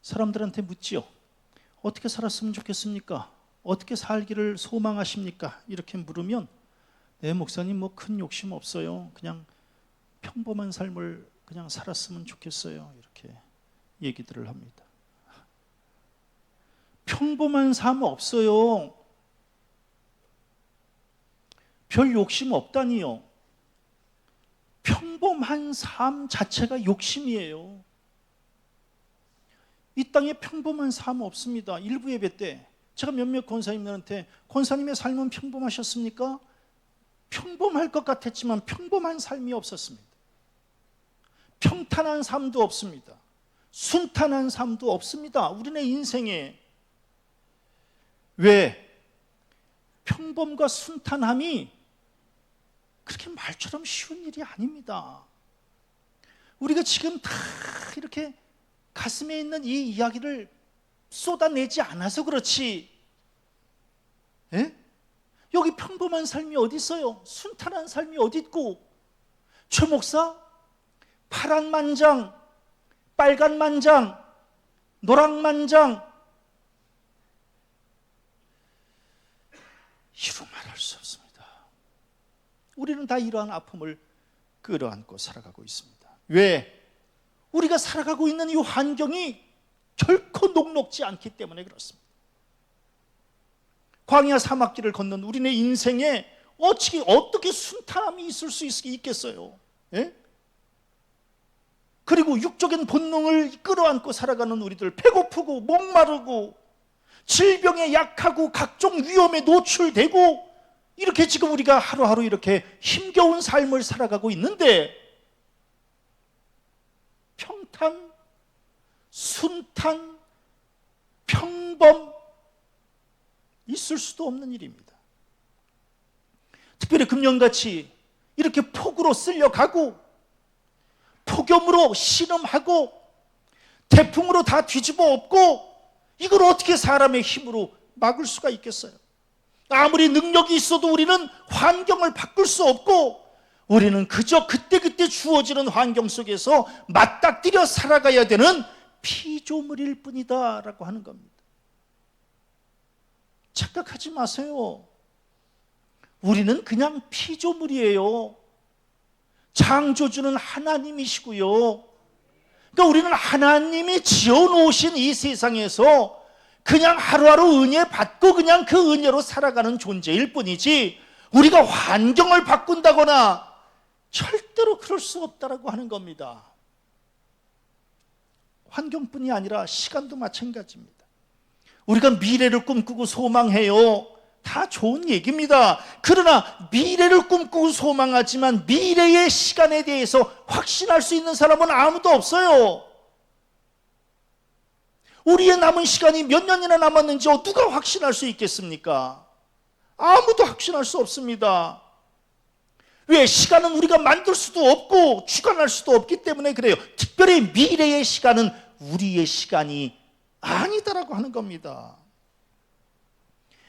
사람들한테 묻지요. 어떻게 살았으면 좋겠습니까? 어떻게 살기를 소망하십니까? 이렇게 물으면 네, 목사님 뭐 큰 욕심 없어요. 그냥 평범한 삶을 그냥 살았으면 좋겠어요. 이렇게 얘기들을 합니다. 평범한 삶 없어요. 별 욕심 없다니요. 평범한 삶 자체가 욕심이에요. 이 땅에 평범한 삶 없습니다. 일부 예배 때 제가 몇몇 권사님들한테 권사님의 삶은 평범하셨습니까? 평범할 것 같았지만 평범한 삶이 없었습니다. 평탄한 삶도 없습니다. 순탄한 삶도 없습니다. 우리네 인생에. 왜? 평범과 순탄함이 그렇게 말처럼 쉬운 일이 아닙니다. 우리가 지금 다 이렇게 가슴에 있는 이 이야기를 쏟아내지 않아서 그렇지. 예? 여기 평범한 삶이 어디 있어요? 순탄한 삶이 어디 있고? 최 목사, 파란 만장, 빨간 만장, 노랑 만장, 이루 말할 수 없습니다. 우리는 다 이러한 아픔을 끌어안고 살아가고 있습니다. 왜? 우리가 살아가고 있는 이 환경이 결코 녹록지 않기 때문에 그렇습니다. 광야 사막길을 걷는 우리네 인생에 어떻게 순탄함이 있을 수 있겠어요? 예? 그리고 육적인 본능을 끌어안고 살아가는 우리들, 배고프고 목마르고 질병에 약하고 각종 위험에 노출되고 이렇게 지금 우리가 하루하루 이렇게 힘겨운 삶을 살아가고 있는데 평탄, 순탄, 평범 있을 수도 없는 일입니다. 특별히 금년같이 이렇게 폭우로 쓸려가고 폭염으로 신음하고 태풍으로 다 뒤집어 엎고 이걸 어떻게 사람의 힘으로 막을 수가 있겠어요? 아무리 능력이 있어도 우리는 환경을 바꿀 수 없고 우리는 그저 그때그때 주어지는 환경 속에서 맞닥뜨려 살아가야 되는 피조물일 뿐이다 라고 하는 겁니다. 착각하지 마세요. 우리는 그냥 피조물이에요. 창조주는 하나님이시고요. 그러니까 우리는 하나님이 지어놓으신 이 세상에서 그냥 하루하루 은혜 받고 그냥 그 은혜로 살아가는 존재일 뿐이지 우리가 환경을 바꾼다거나 절대로 그럴 수 없다라고 하는 겁니다. 환경뿐이 아니라 시간도 마찬가지입니다. 우리가 미래를 꿈꾸고 소망해요. 다 좋은 얘기입니다. 그러나 미래를 꿈꾸고 소망하지만 미래의 시간에 대해서 확신할 수 있는 사람은 아무도 없어요. 우리의 남은 시간이 몇 년이나 남았는지 누가 확신할 수 있겠습니까? 아무도 확신할 수 없습니다. 왜? 시간은 우리가 만들 수도 없고 주관할 수도 없기 때문에 그래요. 특별히 미래의 시간은 우리의 시간이 아니다라고 하는 겁니다.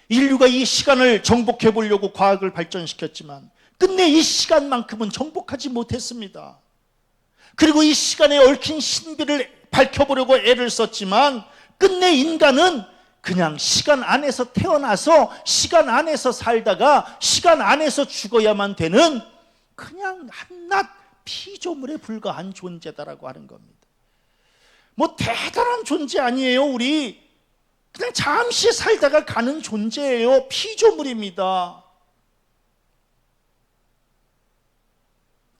인류가 이 시간을 정복해 보려고 과학을 발전시켰지만 끝내 이 시간만큼은 정복하지 못했습니다. 그리고 이 시간에 얽힌 신비를 밝혀보려고 애를 썼지만 끝내 인간은 그냥 시간 안에서 태어나서 시간 안에서 살다가 시간 안에서 죽어야만 되는 그냥 한낱 피조물에 불과한 존재다라고 하는 겁니다. 뭐 대단한 존재 아니에요. 우리 그냥 잠시 살다가 가는 존재예요. 피조물입니다.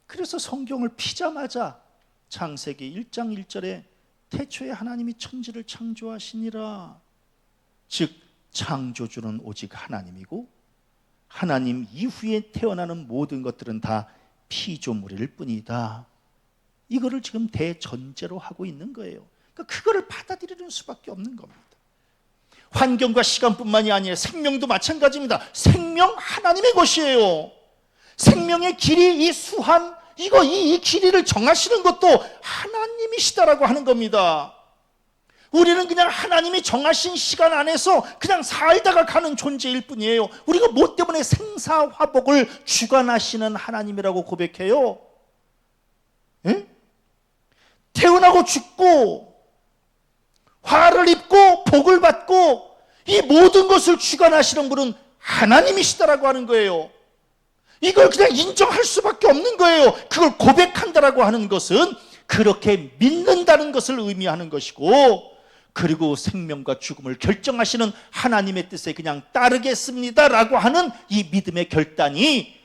그래서 성경을 피자마자 창세기 1장 1절에 태초에 하나님이 천지를 창조하시니라. 즉 창조주는 오직 하나님이고 하나님 이후에 태어나는 모든 것들은 다 피조물일 뿐이다. 이거를 지금 대전제로 하고 있는 거예요. 그러니까 그거를 받아들이는 수밖에 없는 겁니다. 환경과 시간뿐만이 아니라 생명도 마찬가지입니다. 생명 하나님의 것이에요. 생명의 길이 이 수한 이 길이를 정하시는 것도 하나님이시다라고 하는 겁니다. 우리는 그냥 하나님이 정하신 시간 안에서 그냥 살다가 가는 존재일 뿐이에요. 우리가 뭐 때문에 생사화복을 주관하시는 하나님이라고 고백해요? 에? 태어나고 죽고 화를 입고 복을 받고 이 모든 것을 주관하시는 분은 하나님이시다라고 하는 거예요. 이걸 그냥 인정할 수밖에 없는 거예요. 그걸 고백한다라고 하는 것은 그렇게 믿는다는 것을 의미하는 것이고, 그리고 생명과 죽음을 결정하시는 하나님의 뜻에 그냥 따르겠습니다라고 하는 이 믿음의 결단이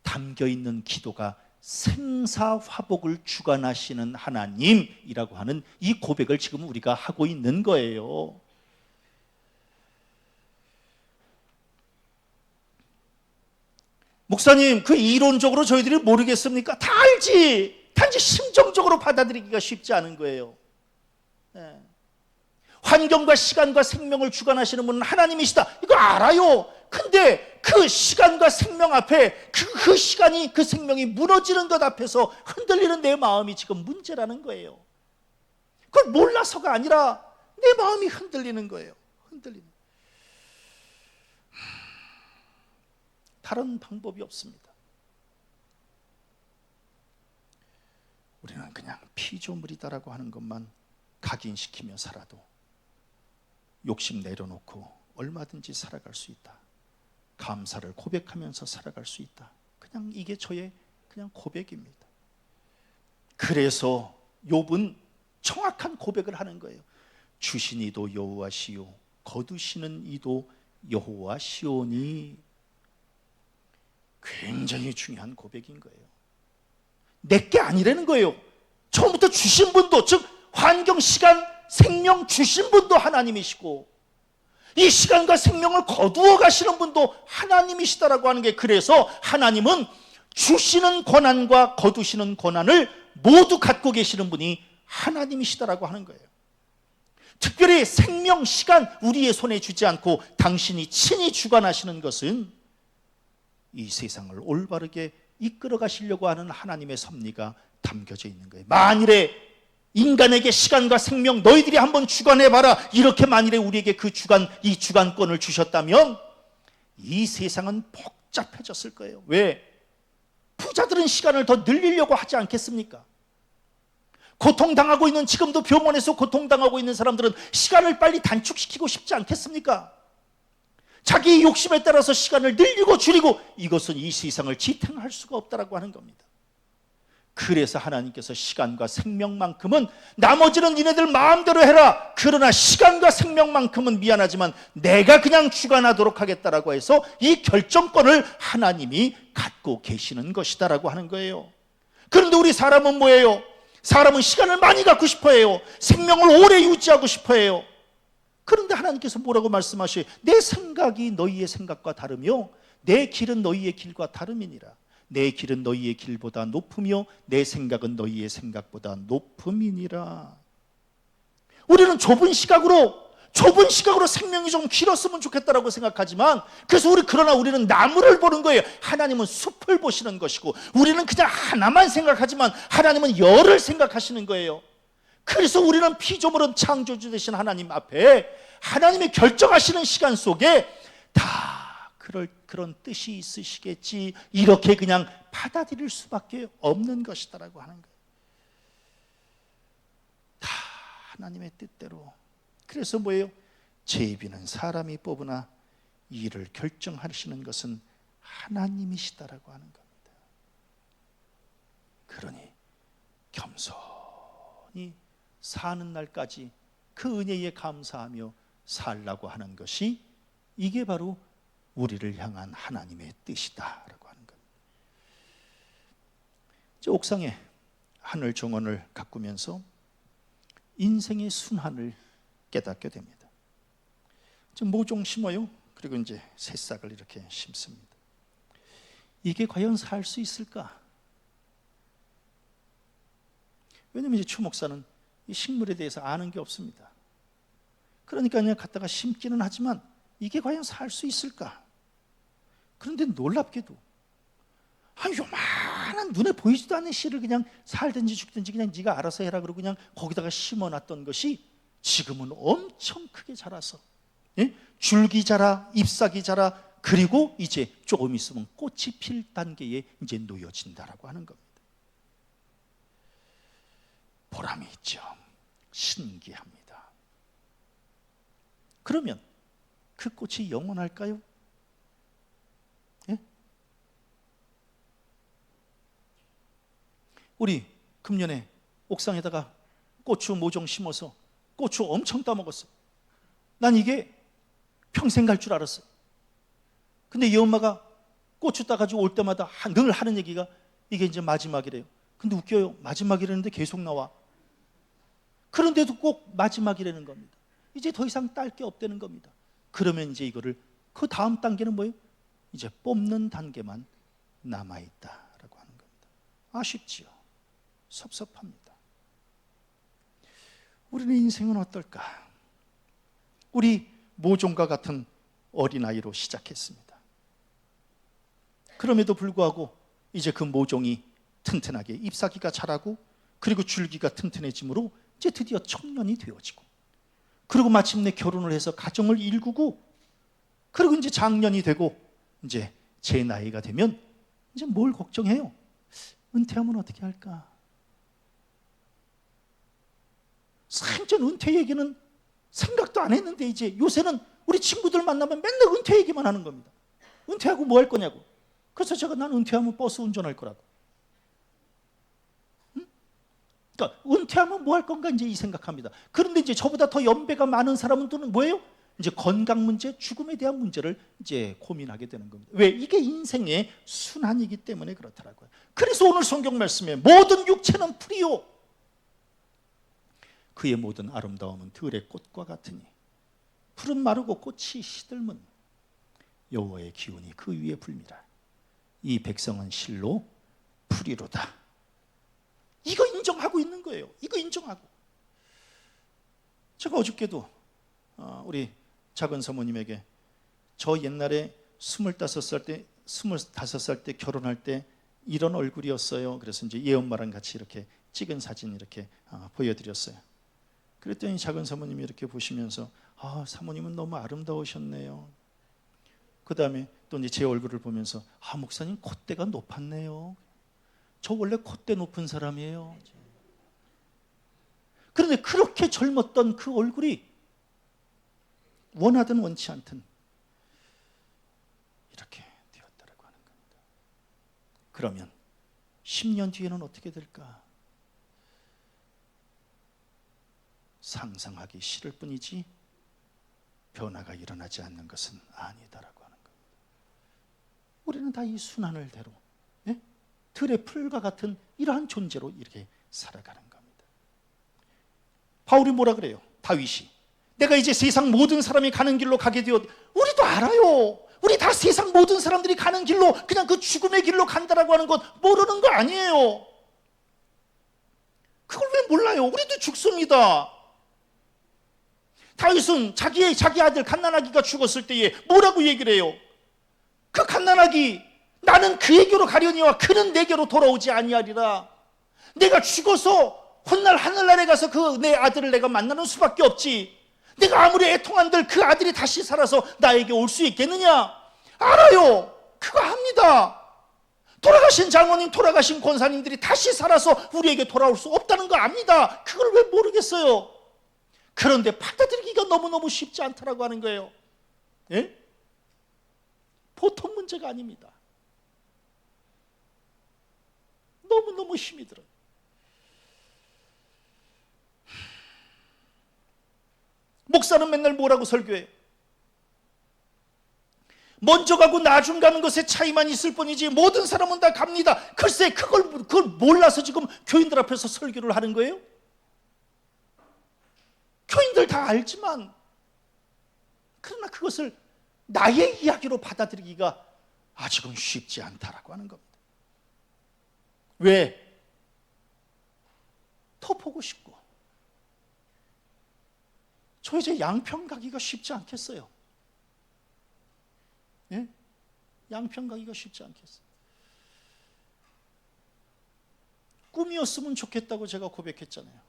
담겨 있는 기도가 생사화복을 주관하시는 하나님이라고 하는 이 고백을 지금 우리가 하고 있는 거예요. 목사님, 그 이론적으로 저희들이 모르겠습니까? 다 알지. 단지 심정적으로 받아들이기가 쉽지 않은 거예요. 네. 환경과 시간과 생명을 주관하시는 분은 하나님이시다, 이거 알아요. 근데 그 시간과 생명 앞에 그 시간이, 그 생명이 무너지는 것 앞에서 흔들리는 내 마음이 지금 문제라는 거예요. 그걸 몰라서가 아니라 내 마음이 흔들리는 거예요. 흔들리는. 다른 방법이 없습니다. 우리는 그냥 피조물이다라고 하는 것만 각인시키며 살아도 욕심 내려놓고 얼마든지 살아갈 수 있다. 감사를 고백하면서 살아갈 수 있다. 그냥 이게 저의 그냥 고백입니다. 그래서 욥은 정확한 고백을 하는 거예요. 주신 이도 여호와시요 거두시는 이도 여호와시오니. 굉장히 중요한 고백인 거예요. 내게 아니라는 거예요. 처음부터 주신 분도, 즉 환경, 시간, 생명 주신 분도 하나님이시고, 이 시간과 생명을 거두어 가시는 분도 하나님이시다라고 하는 게, 그래서 하나님은 주시는 권한과 거두시는 권한을 모두 갖고 계시는 분이 하나님이시다라고 하는 거예요. 특별히 생명, 시간 우리의 손에 주지 않고 당신이 친히 주관하시는 것은 이 세상을 올바르게 이끌어 가시려고 하는 하나님의 섭리가 담겨져 있는 거예요. 만일에 인간에게 시간과 생명 너희들이 한번 주관해봐라, 이렇게 만일에 우리에게 이 주관권을 주셨다면 이 세상은 복잡해졌을 거예요. 왜? 부자들은 시간을 더 늘리려고 하지 않겠습니까? 고통당하고 있는, 지금도 병원에서 고통당하고 있는 사람들은 시간을 빨리 단축시키고 싶지 않겠습니까? 자기의 욕심에 따라서 시간을 늘리고 줄이고, 이것은 이 세상을 지탱할 수가 없다라고 하는 겁니다. 그래서 하나님께서 시간과 생명만큼은, 나머지는 니네들 마음대로 해라, 그러나 시간과 생명만큼은 미안하지만 내가 그냥 주관하도록 하겠다라고 해서 이 결정권을 하나님이 갖고 계시는 것이다라고 하는 거예요. 그런데 우리 사람은 뭐예요? 사람은 시간을 많이 갖고 싶어 해요. 생명을 오래 유지하고 싶어 해요. 그런데 하나님께서 뭐라고 말씀하셔요? 내 생각이 너희의 생각과 다르며 내 길은 너희의 길과 다름이니라. 내 길은 너희의 길보다 높으며 내 생각은 너희의 생각보다 높음이니라. 우리는 좁은 시각으로 생명이 좀 길었으면 좋겠다라고 생각하지만, 그러나 우리는 나무를 보는 거예요. 하나님은 숲을 보시는 것이고, 우리는 그냥 하나만 생각하지만 하나님은 열을 생각하시는 거예요. 그래서 우리는 피조물은 창조주 되신 하나님 앞에, 하나님이 결정하시는 시간 속에 다 그런 뜻이 있으시겠지, 이렇게 그냥 받아들일 수밖에 없는 것이다라고 하는 거예요. 다 하나님의 뜻대로. 그래서 뭐예요? 제비는 사람이 뽑으나 이를 결정하시는 것은 하나님이시다라고 하는 겁니다. 그러니 겸손히 사는 날까지 그 은혜에 감사하며 살라고 하는 것이, 이게 바로 우리를 향한 하나님의 뜻이다라고 하는 겁니다. 옥상에 하늘 정원을 가꾸면서 인생의 순환을 깨닫게 됩니다. 모종 심어요. 그리고 이제 새싹을 이렇게 심습니다. 이게 과연 살 수 있을까? 왜냐하면 이제 추 목사는 이 식물에 대해서 아는 게 없습니다. 그러니까 그냥 갖다가 심기는 하지만 이게 과연 살 수 있을까? 그런데 놀랍게도 요만한 눈에 보이지도 않는 씨를 그냥 살든지 죽든지 그냥 네가 알아서 해라 그러고 그냥 거기다가 심어놨던 것이 지금은 엄청 크게 자라서, 줄기 자라, 잎사귀 자라, 그리고 이제 조금 있으면 꽃이 필 단계에 이제 놓여진다라고 하는 겁니다. 보람이 있죠. 신기합니다. 그러면 그 꽃이 영원할까요? 예? 우리 금년에 옥상에다가 고추 모종 심어서 고추 엄청 따먹었어요. 난 이게 평생 갈 줄 알았어요. 근데 이 엄마가 고추 따가지고 올 때마다 늘 하는 얘기가 이게 이제 마지막이래요. 근데 웃겨요. 마지막이라는데 계속 나와. 그런데도 꼭 마지막이라는 겁니다. 이제 더 이상 딸 게 없다는 겁니다. 그러면 이제 이거를 그 다음 단계는 뭐예요? 이제 뽑는 단계만 남아있다라고 하는 겁니다. 아쉽지요. 섭섭합니다. 우리는 인생은 어떨까? 우리 모종과 같은 어린아이로 시작했습니다. 그럼에도 불구하고 이제 그 모종이 튼튼하게 잎사귀가 자라고 그리고 줄기가 튼튼해지므로 이제 드디어 청년이 되어지고 그리고 마침내 결혼을 해서 가정을 일구고 그리고 이제 장년이 되고 이제 제 나이가 되면 이제 뭘 걱정해요? 은퇴하면 어떻게 할까? 완전 은퇴 얘기는 생각도 안 했는데 이제 요새는 우리 친구들 만나면 맨날 은퇴 얘기만 하는 겁니다. 은퇴하고 뭐 할 거냐고. 그래서 제가 난 은퇴하면 버스 운전할 거라고. 응? 그러니까 은퇴하면 뭐 할 건가 이제 이 생각합니다. 그런데 이제 저보다 더 연배가 많은 사람들은 뭐예요? 이제 건강 문제, 죽음에 대한 문제를 이제 고민하게 되는 겁니다. 왜? 이게 인생의 순환이기 때문에 그렇더라고요. 그래서 오늘 성경 말씀에 모든 육체는 풀이요 그의 모든 아름다움은 들의 꽃과 같으니 풀은 마르고 꽃이 시들면 여호와의 기운이 그 위에 불미라. 이 백성은 실로 풀이로다. 이거 인정하고 있는 거예요. 이거 인정하고. 제가 어저께도 우리 작은 사모님에게 저 옛날에 25살 때 결혼할 때 이런 얼굴이었어요. 그래서 이제 얘 엄마랑 같이 이렇게 찍은 사진 이렇게 보여드렸어요. 그랬더니 작은 사모님이 이렇게 보시면서 사모님은 너무 아름다우셨네요. 그 다음에 또 이제 제 얼굴을 보면서 목사님 콧대가 높았네요. 저 원래 콧대 높은 사람이에요. 그런데 그렇게 젊었던 그 얼굴이 원하든 원치 않든 이렇게 되었다라고 하는 겁니다. 그러면 10년 뒤에는 어떻게 될까? 상상하기 싫을 뿐이지 변화가 일어나지 않는 것은 아니다라고 하는 겁니다. 우리는 다 이 순환을 대로 들의 풀과 같은 이러한 존재로 이렇게 살아가는 겁니다. 바울이 뭐라 그래요? 다윗이 내가 이제 세상 모든 사람이 가는 길로 가게 되었. 우리도 알아요. 우리 다 세상 모든 사람들이 가는 길로 그냥 그 죽음의 길로 간다라고 하는 것 모르는 거 아니에요. 그걸 왜 몰라요? 우리도 죽습니다. 다윗은 자기 아들 갓난아기가 죽었을 때에 뭐라고 얘기를 해요? 그 갓난아기 나는 그에게로 가려니와 그는 내게로 돌아오지 아니하리라. 내가 죽어서 훗날 하늘나라에 가서 그 내 아들을 내가 만나는 수밖에 없지. 내가 아무리 애통한들 그 아들이 다시 살아서 나에게 올 수 있겠느냐? 알아요. 그거 합니다. 돌아가신 장모님, 돌아가신 권사님들이 다시 살아서 우리에게 돌아올 수 없다는 거 압니다. 그걸 왜 모르겠어요? 그런데 받아들이기가 너무너무 쉽지 않다라고 하는 거예요. 예? 보통 문제가 아닙니다. 너무너무 힘이 들어요. 목사는 맨날 뭐라고 설교해요? 먼저 가고 나중 가는 것의 차이만 있을 뿐이지 모든 사람은 다 갑니다. 글쎄 그걸 몰라서 지금 교인들 앞에서 설교를 하는 거예요? 교인들 다 알지만 그러나 그것을 나의 이야기로 받아들이기가 아직은 쉽지 않다라고 하는 겁니다. 왜? 더 보고 싶고 저 이제 양평 가기가 쉽지 않겠어요. 예? 양평 가기가 쉽지 않겠어요. 꿈이었으면 좋겠다고 제가 고백했잖아요.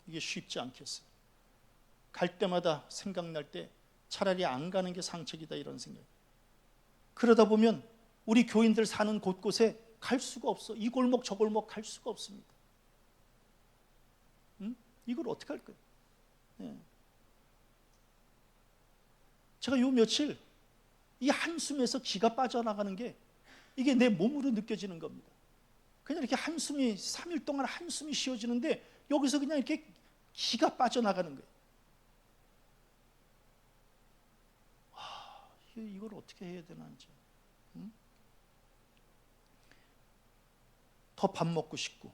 이게 쉽지 않겠어요. 갈 때마다 생각날 때 차라리 안 가는 게 상책이다 이런 생각. 그러다 보면 우리 교인들 사는 곳곳에 갈 수가 없어. 이 골목 저 골목 갈 수가 없습니다. 이걸 어떻게 할 거예요? 예. 제가 요 며칠 이 한숨에서 기가 빠져나가는 게 이게 내 몸으로 느껴지는 겁니다. 그냥 이렇게 한숨이 3일 동안 한숨이 쉬어지는데 여기서 그냥 이렇게 기가 빠져나가는 거예요. 와, 이걸 어떻게 해야 되나 이제. 응? 더 밥 먹고 싶고,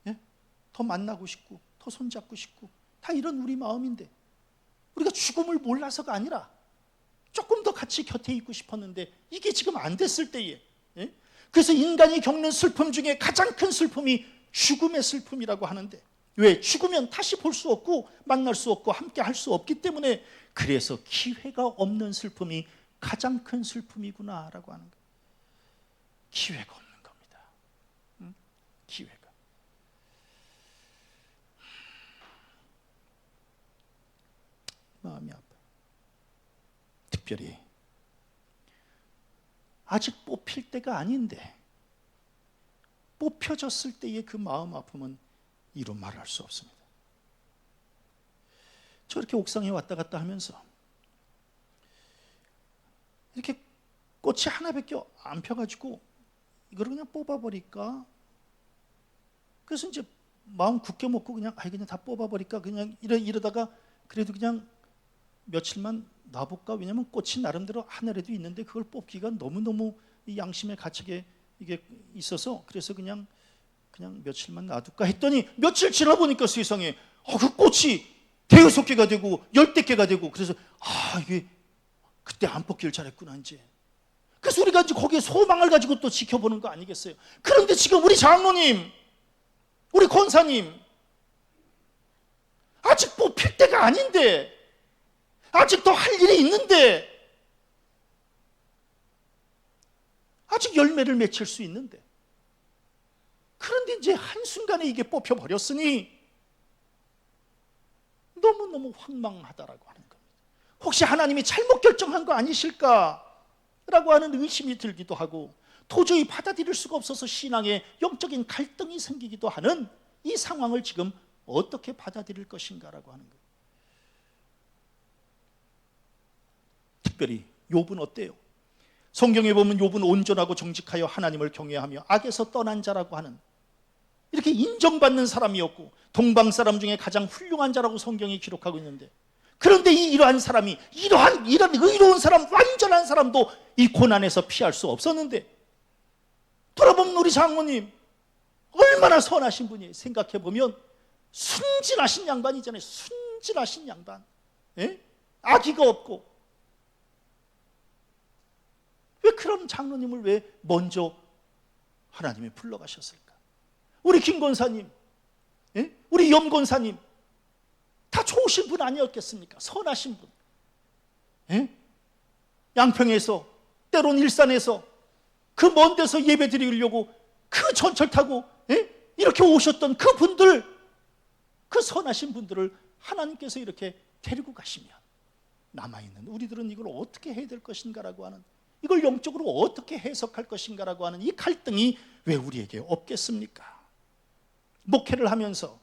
예? 더 만나고 싶고, 더 손잡고 싶고, 다 이런 우리 마음인데 우리가 죽음을 몰라서가 아니라 조금 더 같이 곁에 있고 싶었는데 이게 지금 안 됐을 때에, 예? 그래서 인간이 겪는 슬픔 중에 가장 큰 슬픔이 죽음의 슬픔이라고 하는데, 왜? 죽으면 다시 볼 수 없고 만날 수 없고 함께 할 수 없기 때문에, 그래서 기회가 없는 슬픔이 가장 큰 슬픔이구나라고 하는 거예요. 기회가 없는 겁니다. 응? 기회가. 마음이 아파요. 특별히 아직 뽑힐 때가 아닌데 뽑혀졌을 때의 그 마음 아픔은 이루 말할 수 없습니다. 저렇게 옥상에 왔다 갔다 하면서 이렇게 꽃이 하나밖에 안 펴가지고 이걸 그냥 뽑아버릴까? 그래서 이제 마음 굳게 먹고 그냥 다 뽑아버릴까? 그냥 이러다가 그래도 그냥 며칠만 놔볼까? 왜냐면 꽃이 나름대로 하늘에도 있는데 그걸 뽑기가 너무너무 이 양심의 가책에 이게 있어서, 그래서 그냥 며칠만 놔둘까 했더니 며칠 지나 보니까 세상에 그 꽃이 대여섯 개가 되고 열댓 개가 되고, 그래서 이게 그때 안 뽑기를 잘했구나 이제. 그래서 우리가 이제 거기에 소망을 가지고 또 지켜보는 거 아니겠어요? 그런데 지금 우리 장로님, 우리 권사님 아직 뽑힐 때가 아닌데, 아직도 할 일이 있는데, 아직 열매를 맺힐 수 있는데, 그런데 이제 한순간에 이게 뽑혀버렸으니 너무너무 황망하다라고 하는 겁니다. 혹시 하나님이 잘못 결정한 거 아니실까라고 하는 의심이 들기도 하고, 도저히 받아들일 수가 없어서 신앙에 영적인 갈등이 생기기도 하는 이 상황을 지금 어떻게 받아들일 것인가라고 하는 거예요. 특별히 욥은 어때요? 성경에 보면 욥은 온전하고 정직하여 하나님을 경외하며 악에서 떠난 자라고 하는, 이렇게 인정받는 사람이었고 동방 사람 중에 가장 훌륭한 자라고 성경이 기록하고 있는데, 그런데 이러한 사람이, 이런 의로운 사람, 완전한 사람도 이 고난에서 피할 수 없었는데, 돌아보면 우리 장모님 얼마나 선하신 분이에요. 생각해보면 순진하신 양반이잖아요. 순진하신 양반. 예? 악의가 없고. 왜 그런 장로님을 왜 먼저 하나님이 불러가셨을까? 우리 김 권사님, 예? 우리 염 권사님 다 좋으신 분 아니었겠습니까? 선하신 분. 예? 양평에서, 때론 일산에서 그 먼 데서 예배 드리려고 그 전철 타고, 예? 이렇게 오셨던 그 분들, 그 선하신 분들을 하나님께서 이렇게 데리고 가시면 남아있는 우리들은 이걸 어떻게 해야 될 것인가라고 하는, 이걸 영적으로 어떻게 해석할 것인가라고 하는 이 갈등이 왜 우리에게 없겠습니까? 목회를 하면서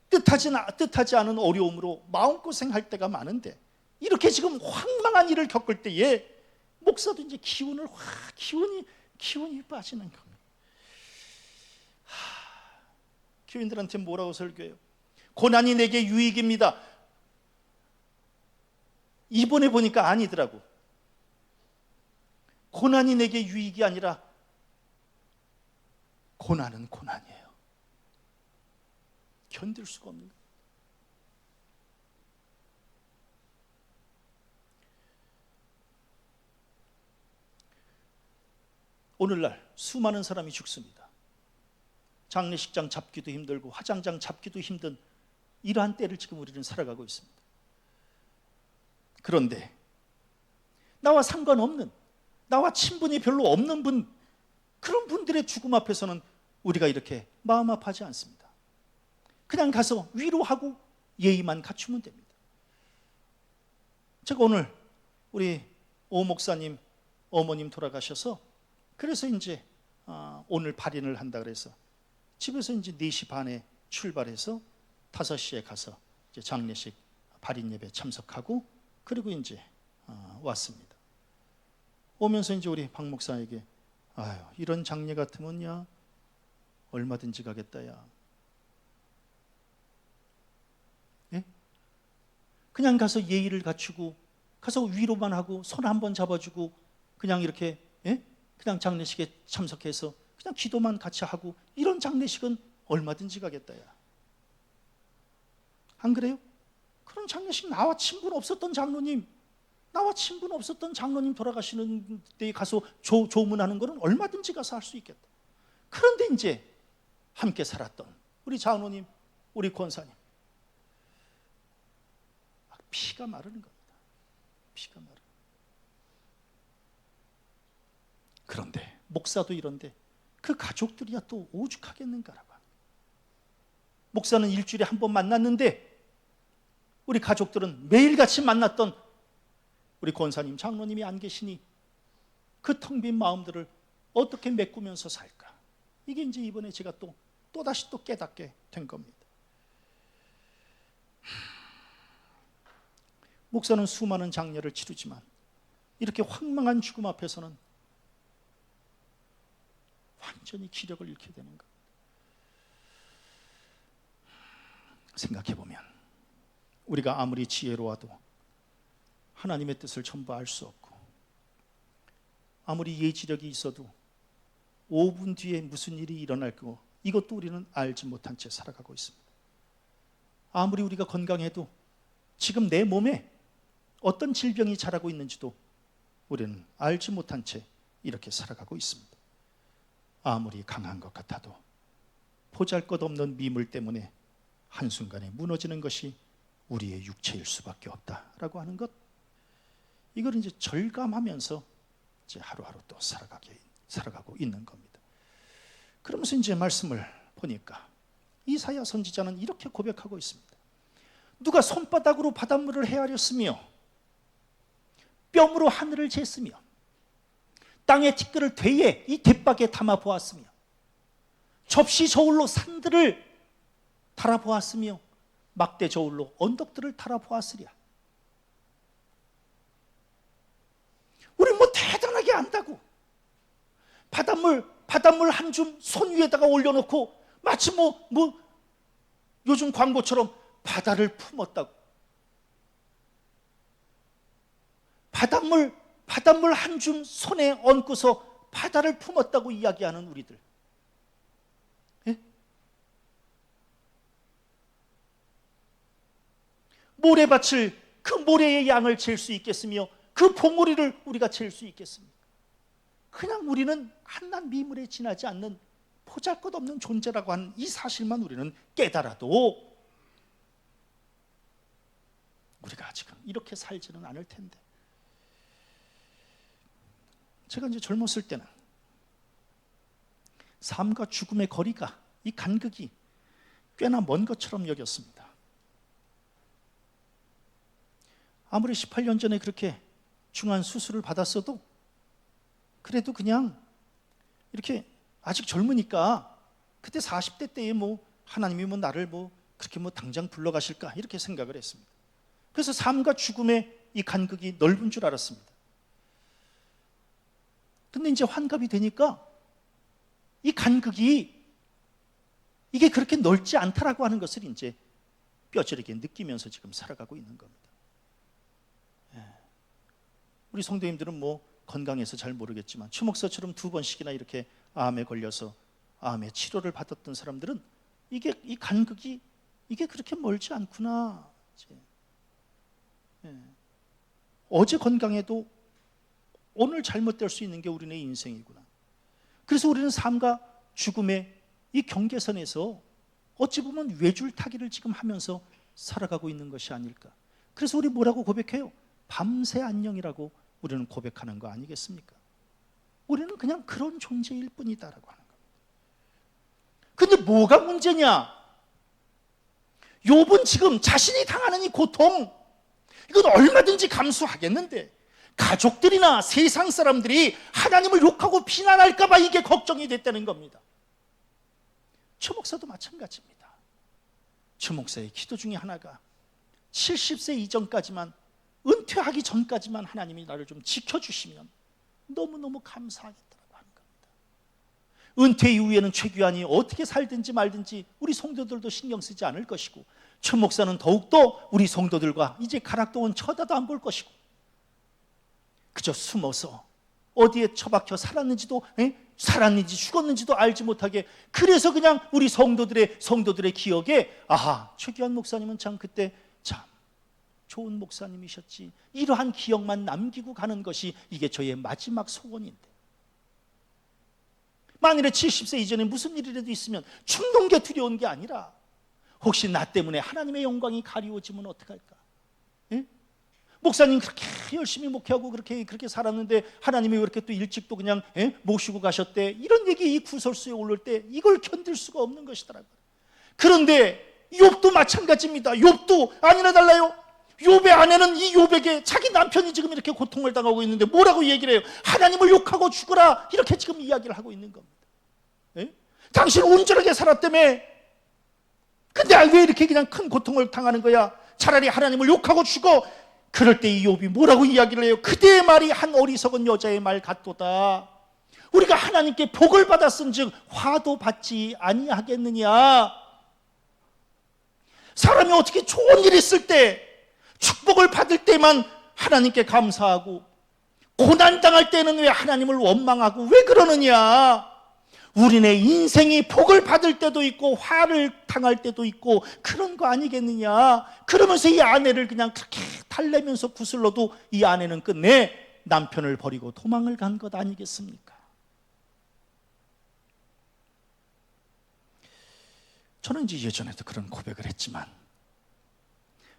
뜻하지 않은 어려움으로 마음고생할 때가 많은데, 이렇게 지금 황망한 일을 겪을 때에 목사도 이제 기운이 빠지는 겁니다. 교인들한테 뭐라고 설교해요? 고난이 내게 유익입니다. 이번에 보니까 아니더라고. 고난이 내게 유익이 아니라 고난은 고난이에요. 견딜 수가 없는 거예요. 오늘날 수많은 사람이 죽습니다. 장례식장 잡기도 힘들고 화장장 잡기도 힘든 이러한 때를 지금 우리는 살아가고 있습니다. 그런데 나와 상관없는, 나와 친분이 별로 없는 분, 그런 분들의 죽음 앞에서는 우리가 이렇게 마음 아파하지 않습니다. 그냥 가서 위로하고 예의만 갖추면 됩니다. 제가 오늘 우리 오 목사님 어머님 돌아가셔서, 그래서 이제 오늘 발인을 한다 그래서 집에서 이제 4시 반에 출발해서 5시에 가서 이제 장례식 발인 예배 참석하고 그리고 이제 왔습니다. 오면서 이제 우리 박 목사에게 아유, 이런 장례 같으면 야 얼마든지 가겠다 야. 예? 그냥 가서 예의를 갖추고 가서 위로만 하고 손 한번 잡아주고 그냥 이렇게 그냥 장례식에 참석해서 그냥 기도만 같이 하고 이런 장례식은 얼마든지 가겠다 야. 안 그래요? 그런 장례식 나와 친분 없었던 장로님 돌아가시는 데에 가서 조문하는 거는 얼마든지 가서 할 수 있겠다. 그런데 이제 함께 살았던 우리 장로님, 우리 권사님 피가 마르는 겁니다. 피가 마르는. 그런데 목사도 이런데 그 가족들이야 또 오죽하겠는가라고. 목사는 일주일에 한 번 만났는데 우리 가족들은 매일같이 만났던 우리 권사님, 장로님이 안 계시니 그 텅 빈 마음들을 어떻게 메꾸면서 살까? 이게 이제 이번에 제가 또다시 깨닫게 된 겁니다. 목사는 수많은 장례를 치르지만 이렇게 황망한 죽음 앞에서는 완전히 기력을 잃게 되는 겁니다. 생각해보면 우리가 아무리 지혜로워도 하나님의 뜻을 전부 알 수 없고 아무리 예지력이 있어도 5분 뒤에 무슨 일이 일어날 거 이것도 우리는 알지 못한 채 살아가고 있습니다. 아무리 우리가 건강해도 지금 내 몸에 어떤 질병이 자라고 있는지도 우리는 알지 못한 채 이렇게 살아가고 있습니다. 아무리 강한 것 같아도 보잘것없는 미물 때문에 한순간에 무너지는 것이 우리의 육체일 수밖에 없다라고 하는 것, 이걸 이제 절감하면서 이제 하루하루 또 살아가고 있는 겁니다. 그러면서 이제 말씀을 보니까 이사야 선지자는 이렇게 고백하고 있습니다. 누가 손바닥으로 바닷물을 헤아렸으며 뼘으로 하늘을 쟀으며 땅의 티끌을 되에 이 갯박에 담아 보았으며 접시 저울로 산들을 달아보았으며 막대 저울로 언덕들을 달아보았으랴. 우리 뭐 대단하게 안다고 바닷물 한 줌 손 위에다가 올려놓고 마치 뭐 요즘 광고처럼 바다를 품었다고. 바닷물 한 줌 손에 얹고서 바다를 품었다고 이야기하는 우리들. 예? 모래밭을 그 모래의 양을 잴 수 있겠으며 그 봉우리를 우리가 잴 수 있겠습니까? 그냥 우리는 한낱 미물에 지나지 않는 보잘것없는 존재라고 하는 이 사실만 우리는 깨달아도 우리가 아직은 이렇게 살지는 않을 텐데. 제가 이제 젊었을 때는 삶과 죽음의 거리가, 이 간극이 꽤나 먼 것처럼 여겼습니다. 아무리 18년 전에 그렇게 중한 수술을 받았어도 그래도 그냥 이렇게 아직 젊으니까 그때 40대 때에 하나님이 나를 그렇게 당장 불러가실까 이렇게 생각을 했습니다. 그래서 삶과 죽음의 이 간극이 넓은 줄 알았습니다. 근데 이제 환갑이 되니까 이 간극이 이게 그렇게 넓지 않다라고 하는 것을 이제 뼈저리게 느끼면서 지금 살아가고 있는 겁니다. 우리 성도님들은 건강해서 잘 모르겠지만 추 목사처럼 2번씩이나 이렇게 암에 걸려서 암의 치료를 받았던 사람들은 이 간극이 이게 그렇게 멀지 않구나. 어제 건강해도 오늘 잘못될 수 있는 게 우리네 인생이구나. 그래서 우리는 삶과 죽음의 이 경계선에서 어찌 보면 외줄타기를 지금 하면서 살아가고 있는 것이 아닐까. 그래서 우리 뭐라고 고백해요? 밤새 안녕이라고 우리는 고백하는 거 아니겠습니까? 우리는 그냥 그런 존재일 뿐이다라고 하는 겁니다. 근데 뭐가 문제냐? 욥은 지금 자신이 당하는 이 고통, 이건 얼마든지 감수하겠는데 가족들이나 세상 사람들이 하나님을 욕하고 비난할까 봐 이게 걱정이 됐다는 겁니다. 최 목사도 마찬가지입니다. 최 목사의 기도 중에 하나가 70세 이전까지만, 은퇴하기 전까지만 하나님이 나를 좀 지켜주시면 너무너무 감사하겠더라고 하는 겁니다. 은퇴 이후에는 최 귀환이 어떻게 살든지 말든지 우리 성도들도 신경 쓰지 않을 것이고, 최 목사는 더욱더 우리 성도들과 이제 가락동은 쳐다도 안 볼 것이고, 그저 숨어서 어디에 처박혀 살았는지 죽었는지도 알지 못하게, 그래서 그냥 우리 성도들의 기억에, 아하, 최귀환 목사님은 참 그때 참 좋은 목사님이셨지, 이러한 기억만 남기고 가는 것이 이게 저의 마지막 소원인데, 만일에 70세 이전에 무슨 일이라도 있으면 죽는 게 두려운 게 아니라, 혹시 나 때문에 하나님의 영광이 가리워지면 어떡할까? 예? 목사님 그렇게 열심히 목회하고 그렇게 살았는데 하나님이 왜 이렇게 또 일찍 또 그냥 모시고 가셨대, 이런 얘기 이 구설수에 오를 때 이걸 견딜 수가 없는 것이더라고요. 그런데 욥도 마찬가지입니다. 욥도 아니나 달라요. 욥의 아내는 이 욥에게 자기 남편이 지금 이렇게 고통을 당하고 있는데 뭐라고 얘기를 해요? 하나님을 욕하고 죽으라, 이렇게 지금 이야기를 하고 있는 겁니다. 예? 당신 온전하게 살았다며, 근데 왜 이렇게 그냥 큰 고통을 당하는 거야? 차라리 하나님을 욕하고 죽어. 그럴 때 이 욥이 뭐라고 이야기를 해요? 그대의 말이 한 어리석은 여자의 말 같도다. 우리가 하나님께 복을 받았은즉 화도 받지 아니하겠느냐. 사람이 어떻게 좋은 일 있을 때, 축복을 받을 때만 하나님께 감사하고, 고난당할 때는 왜 하나님을 원망하고 왜 그러느냐. 우리네 인생이 복을 받을 때도 있고 화를 당할 때도 있고 그런 거 아니겠느냐. 그러면서 이 아내를 그냥 그렇게 달래면서 구슬러도 이 아내는 끝내 남편을 버리고 도망을 간 것 아니겠습니까? 저는 이제 예전에도 그런 고백을 했지만,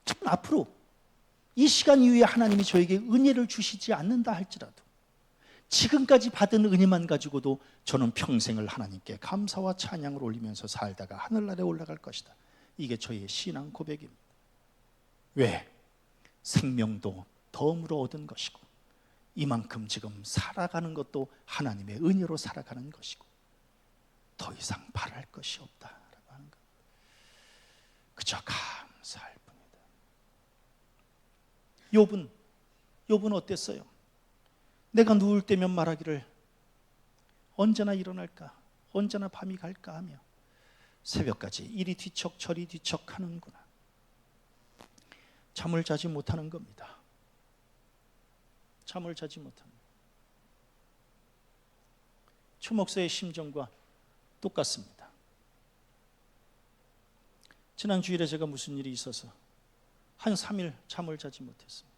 저는 앞으로 이 시간 이후에 하나님이 저에게 은혜를 주시지 않는다 할지라도 지금까지 받은 은혜만 가지고도 저는 평생을 하나님께 감사와 찬양을 올리면서 살다가 하늘나라에 올라갈 것이다. 이게 저의 신앙 고백입니다. 왜? 생명도 덤으로 얻은 것이고, 이만큼 지금 살아가는 것도 하나님의 은혜로 살아가는 것이고, 더 이상 바랄 것이 없다라고 하는 것. 그저 감사할 뿐이다. 욥은 어땠어요? 내가 누울 때면 말하기를 언제나 일어날까, 언제나 밤이 갈까 하며 새벽까지 이리 뒤척 저리 뒤척 하는구나. 잠을 자지 못하는 겁니다. 잠을 자지 못합니다. 최 목사의 심정과 똑같습니다. 지난 주일에 제가 무슨 일이 있어서 한 3일 잠을 자지 못했습니다.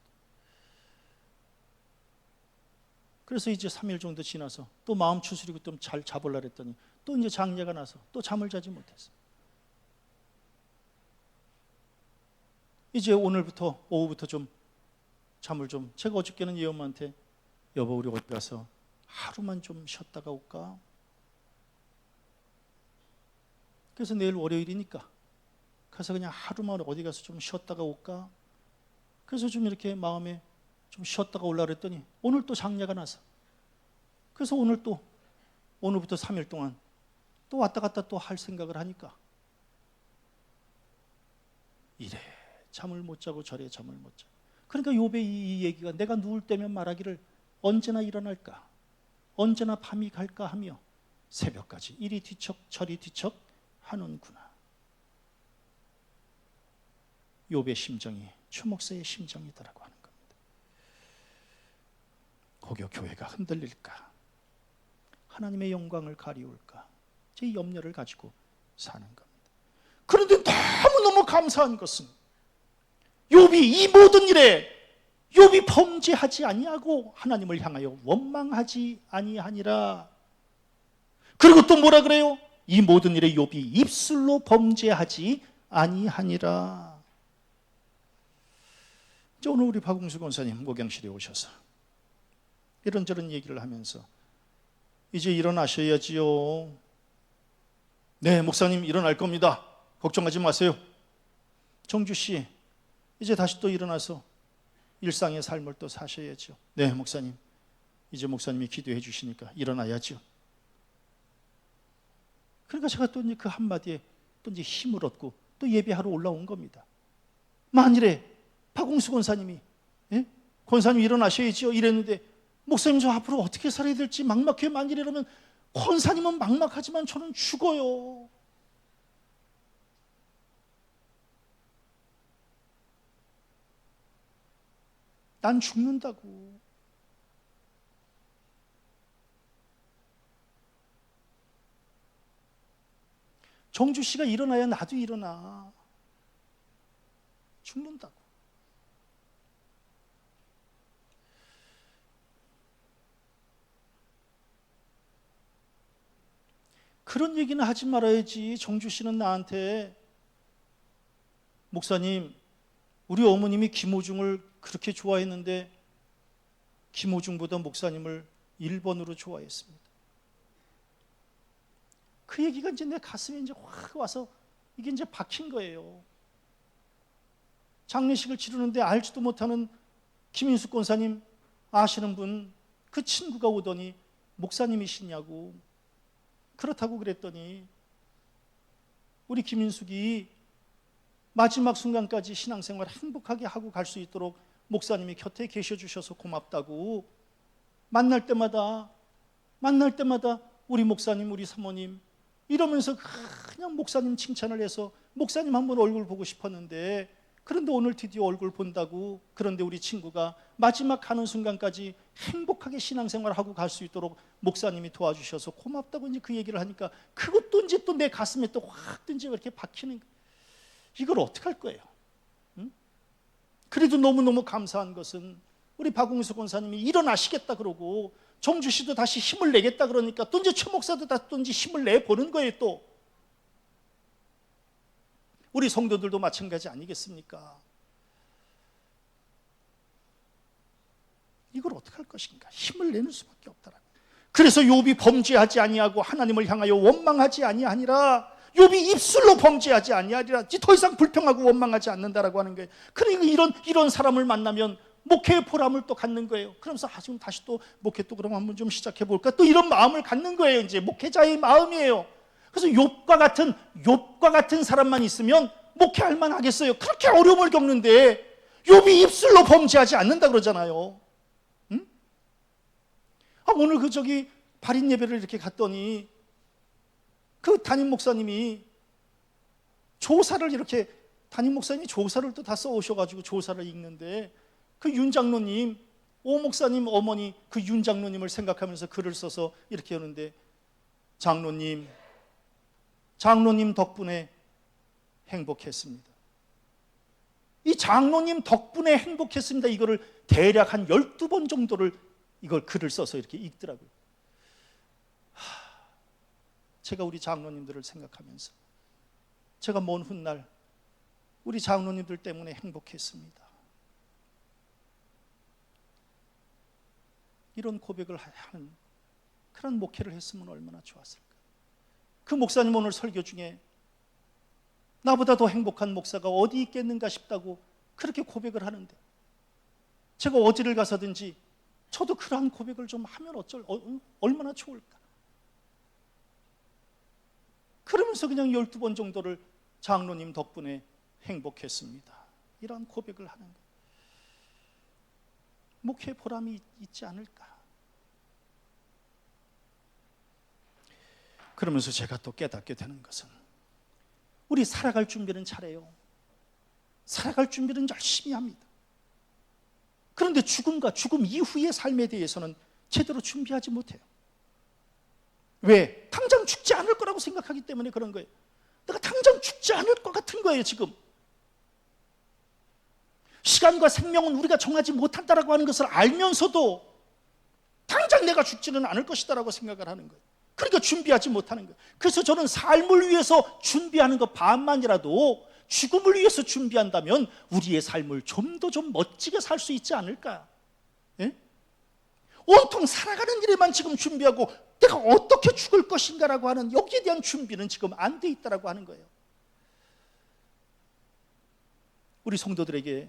그래서 이제 3일 정도 지나서 또 마음 추스리고 좀 잘 자보려고 했더니 또 이제 장례가 나서 또 잠을 자지 못했어요. 이제 오늘부터 오후부터 좀 잠을 좀, 제가 어저께는 예엄마한테 여보 우리 어디 가서 하루만 좀 쉬었다가 올까? 그래서 내일 월요일이니까 가서 그냥 하루만 어디 가서 좀 쉬었다가 올까? 그래서 좀 이렇게 마음에 좀 쉬었다가 올라 그랬더니 오늘 또 장례가 나서, 그래서 오늘부터 3일 동안 또 왔다 갔다 또 할 생각을 하니까 이래 잠을 못 자고 저래 잠을 못 자. 그러니까 욥의 이 얘기가, 내가 누울 때면 말하기를 언제나 일어날까, 언제나 밤이 갈까 하며 새벽까지 이리 뒤척 저리 뒤척 하는구나. 욥의 심정이 최 목사의 심정이더라고 하는 겁니다. 혹여 교회가 흔들릴까, 하나님의 영광을 가리울까, 제 염려를 가지고 사는 겁니다. 그런데 너무너무 감사한 것은 욥이 이 모든 일에 욥이 범죄하지 아니하고 하나님을 향하여 원망하지 아니하니라. 그리고 또 뭐라 그래요? 이 모든 일에 욥이 입술로 범죄하지 아니하니라. 이제 오늘 우리 박웅수 권사님 목양실에 오셔서 이런저런 얘기를 하면서 이제 일어나셔야지요. 네, 목사님 일어날 겁니다. 걱정하지 마세요. 정주 씨, 이제 다시 또 일어나서 일상의 삶을 또 사셔야죠. 네, 목사님. 이제 목사님이 기도해 주시니까 일어나야죠. 그러니까 제가 또 그 한마디에 또 이제 힘을 얻고 또 예배하러 올라온 겁니다. 만일에 박웅수 권사님이, 예? 권사님 일어나셔야죠 이랬는데, 목사님 저 앞으로 어떻게 살아야 될지 막막해요. 만일에 이러면 권사님은 막막하지만 저는 죽어요. 난 죽는다고. 정주 씨가 일어나야 나도 일어나. 죽는다고. 그런 얘기는 하지 말아야지. 정주 씨는 나한테, 목사님, 우리 어머님이 김호중을 그렇게 좋아했는데 김호중보다 목사님을 1번으로 좋아했습니다. 그 얘기가 이제 내 가슴에 이제 확 와서 이게 이제 박힌 거예요. 장례식을 치르는데 알지도 못하는 김인숙 권사님 아시는 분, 그 친구가 오더니 목사님이시냐고. 그렇다고 그랬더니 우리 김인숙이 마지막 순간까지 신앙생활 행복하게 하고 갈 수 있도록 목사님이 곁에 계셔 주셔서 고맙다고, 만날 때마다 우리 목사님, 우리 사모님 이러면서 그냥 목사님 칭찬을 해서 목사님 한번 얼굴 보고 싶었는데, 그런데 오늘 드디어 얼굴 본다고. 그런데 우리 친구가 마지막 가는 순간까지 행복하게 신앙생활하고 갈 수 있도록 목사님이 도와주셔서 고맙다고 이제 그 얘기를 하니까, 그것도 이제 또 내 가슴에 또 확 이제 이렇게 박히는 거예요. 이걸 어떻게 할 거예요? 응? 그래도 너무너무 감사한 것은 우리 박웅수 권사님이 일어나시겠다 그러고 정주 씨도 다시 힘을 내겠다 그러니까 또 이제 최 목사도 다시 또 이제 힘을 내보는 거예요. 또 우리 성도들도 마찬가지 아니겠습니까? 이걸 어떻게 할 것인가? 힘을 내는 수밖에 없더라. 그래서 욥이 범죄하지 아니하고 하나님을 향하여 원망하지 아니하니라. 욥이 입술로 범죄하지 아니하리라. 더 이상 불평하고 원망하지 않는다라고 하는 거예요. 그러니까 이런 사람을 만나면 목회의 보람을 또 갖는 거예요. 그러면서 지금 다시 또 목회 또 그럼 한번 좀 시작해 볼까? 또 이런 마음을 갖는 거예요. 이제 목회자의 마음이에요. 그래서 욥과 같은 사람만 있으면 목회할 만하겠어요. 그렇게 어려움을 겪는데 욥이 입술로 범죄하지 않는다 그러잖아요. 응? 오늘 발인 예배를 이렇게 갔더니 그 담임 목사님이 조사를 이렇게, 담임 목사님이 조사를 또 다 써오셔가지고 조사를 읽는데, 그 윤 장로님, 오 목사님 어머니 그 윤 장로님을 생각하면서 글을 써서 이렇게 하는데, 장로님 덕분에 행복했습니다. 이 장로님 덕분에 행복했습니다. 이거를 대략 한 12번 정도를 이걸 글을 써서 이렇게 읽더라고요. 제가 우리 장로님들을 생각하면서 제가 먼 훗날 우리 장로님들 때문에 행복했습니다. 이런 고백을 하는 그런 목회를 했으면 얼마나 좋았을까. 그 목사님 오늘 설교 중에 나보다 더 행복한 목사가 어디 있겠는가 싶다고 그렇게 고백을 하는데, 제가 어디를 가서든지 저도 그러한 고백을 좀 하면 얼마나 좋을까. 그러면서 그냥 12번 정도를 장로님 덕분에 행복했습니다. 이런 고백을 하는 거예요. 목회 보람이 있지 않을까. 그러면서 제가 또 깨닫게 되는 것은, 우리 살아갈 준비는 잘해요. 살아갈 준비는 열심히 합니다. 그런데 죽음과 죽음 이후의 삶에 대해서는 제대로 준비하지 못해요. 왜? 당장 죽지 않을 거라고 생각하기 때문에 그런 거예요. 내가 당장 죽지 않을 것 같은 거예요. 지금 시간과 생명은 우리가 정하지 못한다라고 하는 것을 알면서도 당장 내가 죽지는 않을 것이다라고 생각을 하는 거예요. 그러니까 준비하지 못하는 거예요. 그래서 저는 삶을 위해서 준비하는 것 반만이라도 죽음을 위해서 준비한다면 우리의 삶을 좀 더 멋지게 살 수 있지 않을까. 예? 온통 살아가는 일에만 지금 준비하고 내가 어떻게 죽을 것인가라고 하는 여기에 대한 준비는 지금 안 돼 있다라고 하는 거예요. 우리 성도들에게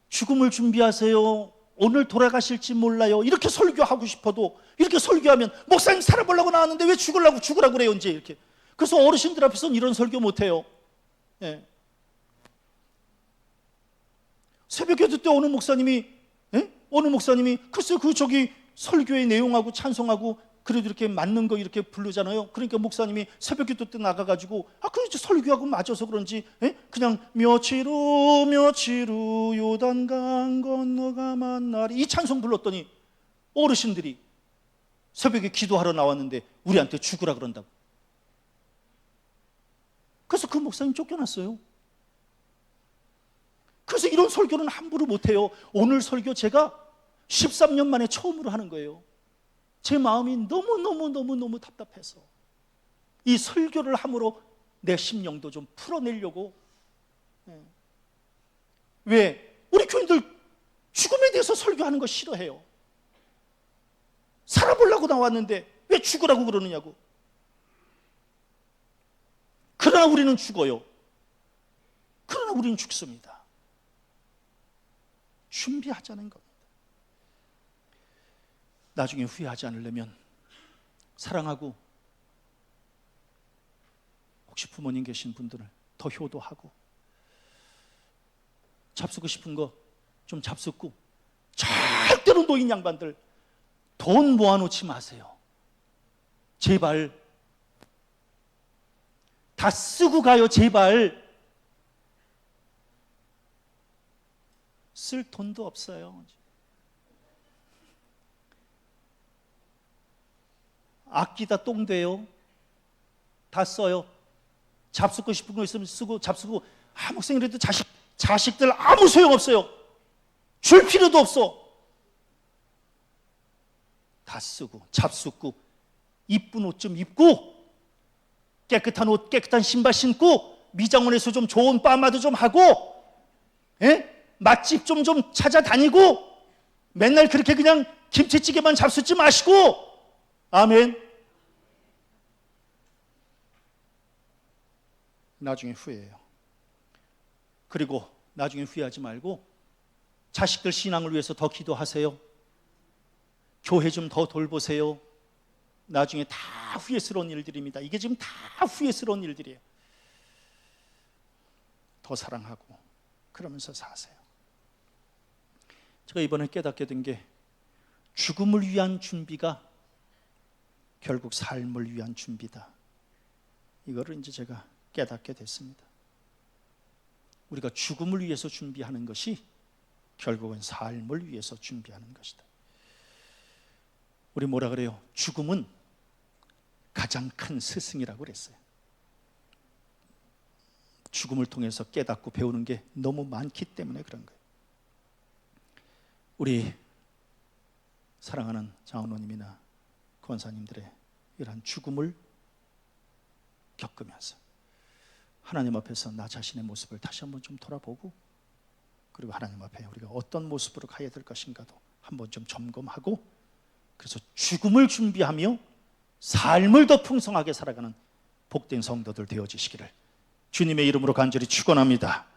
죽음을 준비하세요, 오늘 돌아가실지 몰라요, 이렇게 설교하고 싶어도, 이렇게 설교하면 목사님 살아보려고 나왔는데 왜 죽으라고 그래요 이제 이렇게. 그래서 어르신들 앞에서는 이런 설교 못해요. 예. 새벽기도 때 어느 목사님이 글쎄 저기 설교의 내용하고 찬송하고 그래도 이렇게 맞는 거 이렇게 부르잖아요. 그러니까 목사님이 새벽기도 때 나가가지고 그렇지 설교하고 맞아서 그런지 그냥 며칠 후 요단강 건너가 만나리 이 찬송 불렀더니 어르신들이 새벽에 기도하러 나왔는데 우리한테 죽으라 그런다고. 그래서 그 목사님 쫓겨났어요. 그래서 이런 설교는 함부로 못해요. 오늘 설교 제가 13년 만에 처음으로 하는 거예요. 제 마음이 너무 답답해서 이 설교를 함으로 내 심령도 좀 풀어내려고. 왜? 우리 교인들 죽음에 대해서 설교하는 거 싫어해요. 살아보려고 나왔는데 왜 죽으라고 그러느냐고. 그러나 우리는 죽어요. 그러나 우리는 죽습니다. 준비하자는 겁니다. 나중에 후회하지 않으려면 사랑하고, 혹시 부모님 계신 분들은 더 효도하고, 잡수고 싶은 거 좀 잡숫고, 절대로 노인 양반들 돈 모아놓지 마세요. 제발. 다 쓰고 가요. 제발. 쓸 돈도 없어요. 아끼다 똥 돼요. 다 써요. 잡수고 싶은 거 있으면 쓰고 잡수고. 목사님이라도 자식들 아무 소용없어요. 줄 필요도 없어. 다 쓰고 잡수고 이쁜 옷 좀 입고 깨끗한 옷 깨끗한 신발 신고 미장원에서 좀 좋은 빠마도 좀 하고 맛집 좀 찾아다니고 맨날 그렇게 그냥 김치찌개만 잡수지 마시고. 아멘. 나중에 후회해요. 그리고 나중에 후회하지 말고 자식들 신앙을 위해서 더 기도하세요. 교회 좀 더 돌보세요. 나중에 다 후회스러운 일들입니다. 이게 지금 다 후회스러운 일들이에요. 더 사랑하고 그러면서 사세요. 제가 이번에 깨닫게 된 게 죽음을 위한 준비가 결국 삶을 위한 준비다. 이거를 이제 제가 깨닫게 됐습니다. 우리가 죽음을 위해서 준비하는 것이 결국은 삶을 위해서 준비하는 것이다. 우리 뭐라 그래요? 죽음은 가장 큰 스승이라고 그랬어요. 죽음을 통해서 깨닫고 배우는 게 너무 많기 때문에 그런 거예요. 우리 사랑하는 장로님이나 권사님들의 이러한 죽음을 겪으면서 하나님 앞에서 나 자신의 모습을 다시 한번 좀 돌아보고, 그리고 하나님 앞에 우리가 어떤 모습으로 가야 될 것인가도 한번 좀 점검하고, 그래서 죽음을 준비하며 삶을 더 풍성하게 살아가는 복된 성도들 되어지시기를 주님의 이름으로 간절히 축원합니다.